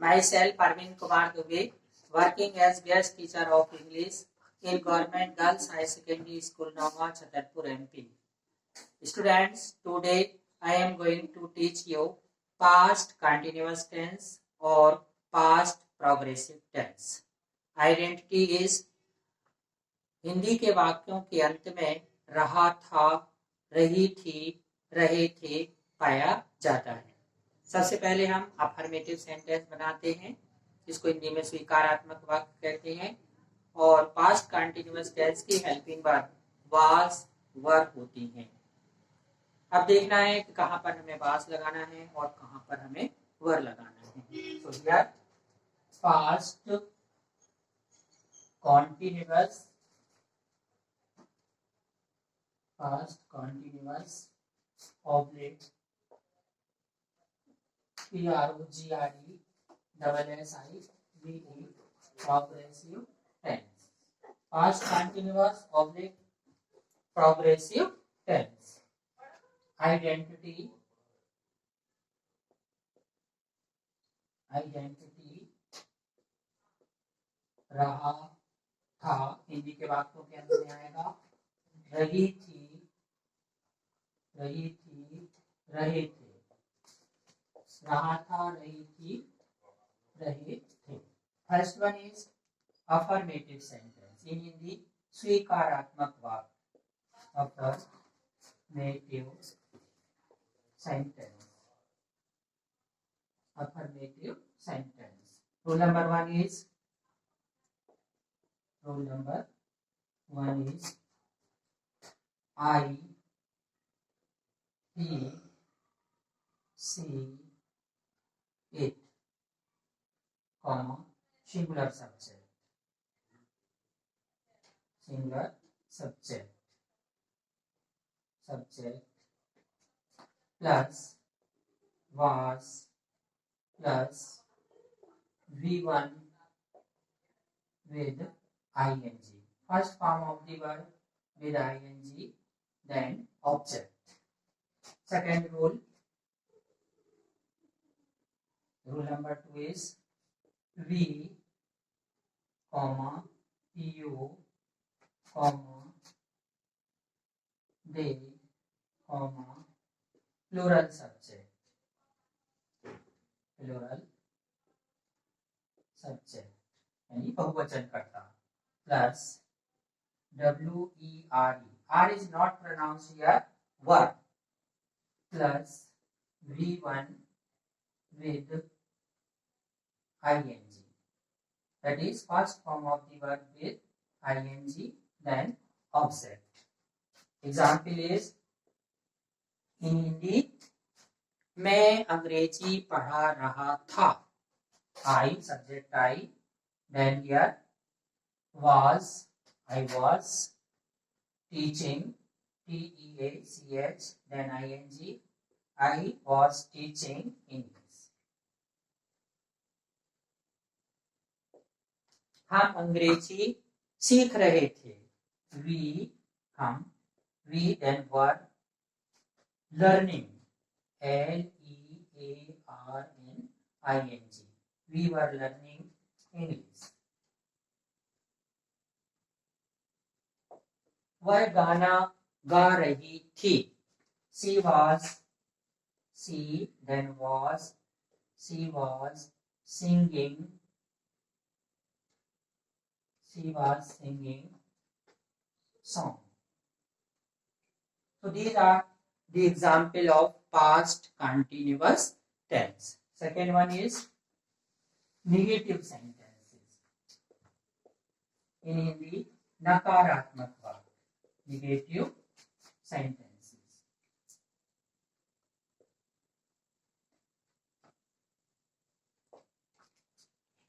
Myself, Arvind Kumar Dubey, working as guest teacher of English in Government Girls High Secondary School, Nova, Chhatarpur, MP. Students, today I am going to teach you past continuous tense or past progressive tense. Identity is Hindi के वाक्यों के अंत में रहा था, रही थी, रहे थे पाया जाता है। सबसे पहले हम अफर्मेटिव सेंटेंस बनाते हैं, जिसको हिंदी में स्वीकारात्मक वाक्य कहते हैं। और पास्ट कंटिन्यूअस टेंस की हेल्पिंग वर्ब वाज वर होती हैं। अब देखना है कि कहां पर हमें वाज लगाना है और कहां पर हमें वर लगाना है। So here past continuous oblique PROGRESSIVE progressive tense. Past continuous oblique progressive tense. Identity रहा था, हिंदी के वाक्यों के अंत में आएगा। रही थी, रहे थे। रहा था, रही थी, रहे थे। First one is affirmative sentence, in Hindi स्वीकारात्मक वाक्य। Affirmative sentence, affirmative sentence. Rule number one is I, he, she, it, comma, singular subject, plus was plus V1 with ing. First form of the verb with ing, then object. Second rule number 2 is we, comma, you, comma, they, comma, plural subject, यानी बहुवचन कर्ता, plus WERE, R is not pronounced here, verb, plus V1 with ing. That is first form of the verb with ing, then object. Example is in Hindi, मैं अंग्रेजी पढ़ा रहा था। I, subject I, then here was, I was teaching, TEACH, then ing, I was teaching English. हम अंग्रेजी सीख रहे थे। We, हम, we then were learning, LEARNING, we were learning English. वह गाना गा रही थी। She was, she then was, she was singing, song. So these are the example of past continuous tense. Second one is negative sentences. In Hindi, नकारात्मक वाक्य, negative sentences.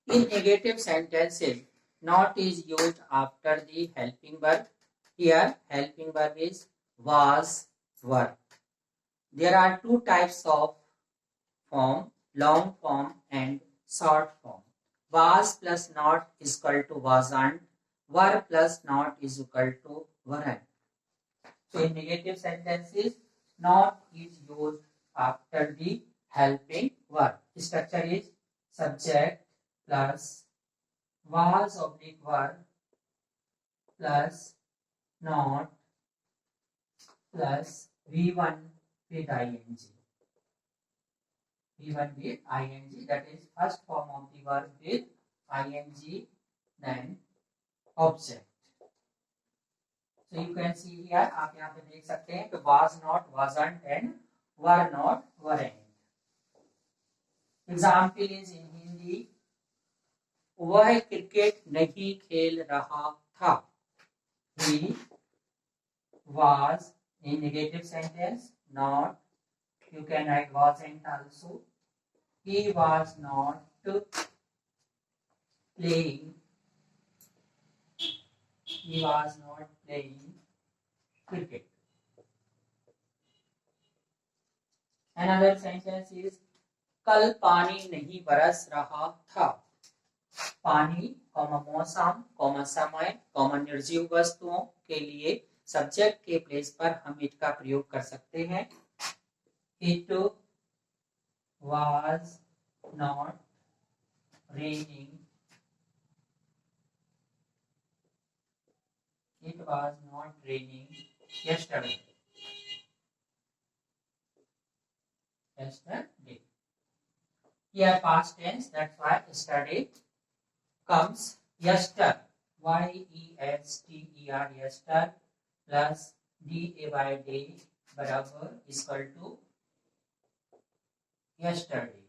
In negative sentences, not is used after the helping verb. Here, helping verb is was, were. There are two types of form, long form and short form. Was plus not is equal to wasn't. Were plus not is equal to weren't. So in negative sentences, not is used after the helping verb. Structure is subject plus was oblique verb plus not plus V1 with ing. V1 with ing, that is first form of the verb with ing, then object. So you can see here, आप यहाँ पे देख सकते हैं कि was not, wasn't and were not, weren't. Example is in Hindi, वह cricket नहीं खेल रहा था. He was in negative sentence, not. You can write wasn't also. He was not playing. He was not playing cricket. Another sentence is कल पानी नहीं बरस रहा था. पानी कॉमा मौसम कॉमा समय कॉमा निर्जीव वस्तुओं के लिए सब्जेक्ट के प्लेस पर हम इट का प्रयोग कर सकते हैं. It was not raining. It was not raining yesterday. Yesterday. Here past tense, that's why yesterday comes yester. Y-E-S-T-E-R, yester plus D-A-Y-D बराबर equal to yesterday.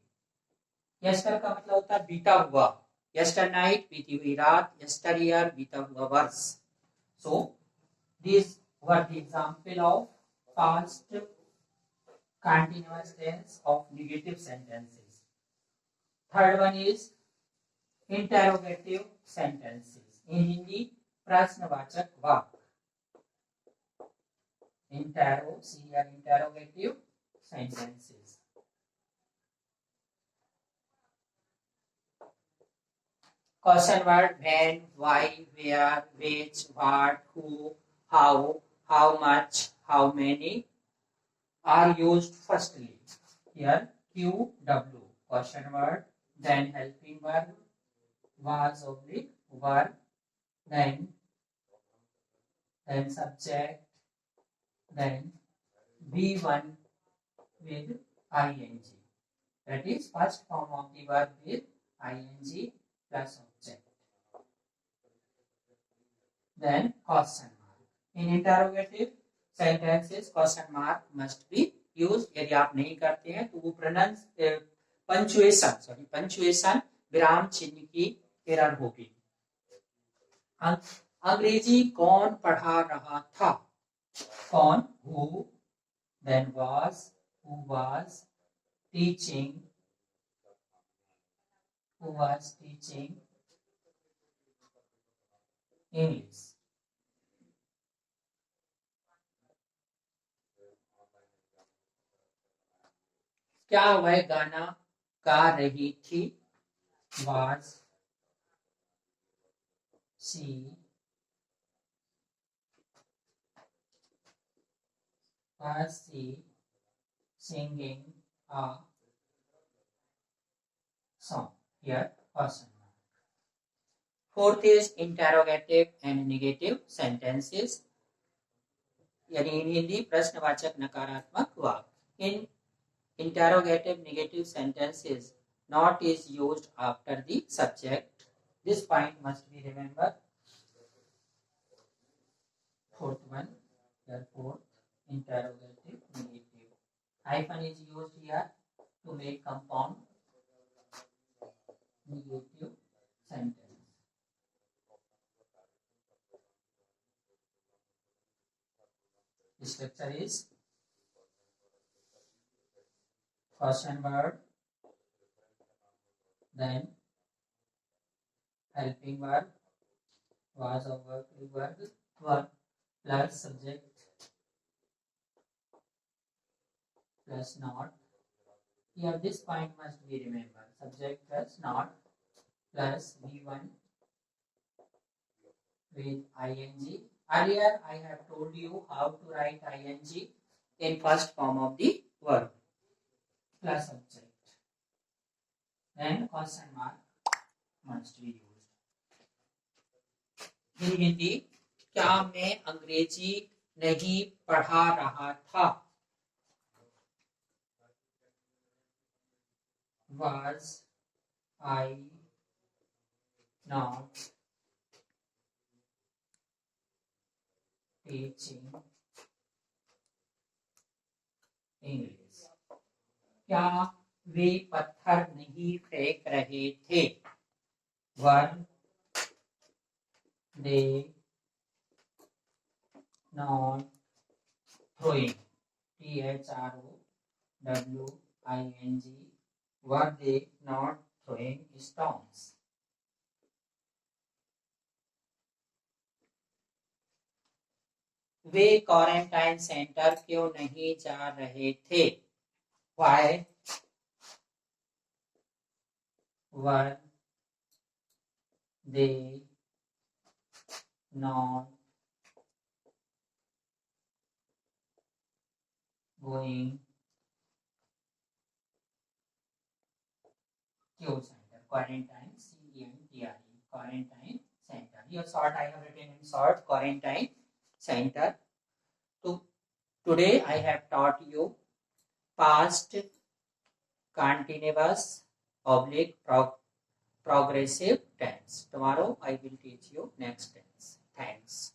Yester का मतलब होता है बीता हुआ. Yester night बीती हुई रात. Yester year बीता हुआ वर्ष. So these were the example of past continuous tense of negative sentences. Third one is interrogative sentences. In Hindi, प्रश्नवाचक वाक्य. Interrogative sentences. Question word when, why, where, which, what, who, how much, how many are used firstly. Here QW, question word, then helping verb, was oblique verb, then subject, then V1 with ing. That is first form of the verb with ing plus object. Then question mark. In interrogative sentences, question mark must be used. यदि आप नहीं करते हैं तो वो punctuation विराम चिन्ह की एरर होगी. अंग्रेजी कौन पढ़ा रहा था? कौन, who, then was, who was teaching English. क्या वह गाना गा रही थी? Was she singing a song? Here question mark. Fourth is interrogative and negative sentences. यानी in हिंदी प्रश्नवाचक नकारात्मक वाक्य. In interrogative negative sentences, not is used after the subject. This point must be remembered. Fourth one, therefore, interrogative negative. Hyphen is used here to make compound negative sentence. The structure is question verb, then helping verb, was of verb plus subject plus not. Here this point must be remembered. Subject plus not plus V1 with ing. Earlier I have told you how to write ing in first form of the verb plus subject. then question mark must be used. फिर हिंदी, क्या मैं अंग्रेजी नहीं पढ़ा रहा था? Was I not teaching English? क्या वे पत्थर नहीं फेंक रहे थे? Were they not throwing? THROWING. Were they not throwing stones? Way quarantine centre क्यों नहीं जा रहे थे? Why were they not going to center? Quarantine, CENTRE, quarantine center. Here short I have written in short, quarantine center. So today I have taught you past continuous oblique progressive tense. Tomorrow I will teach you next tense. Thanks.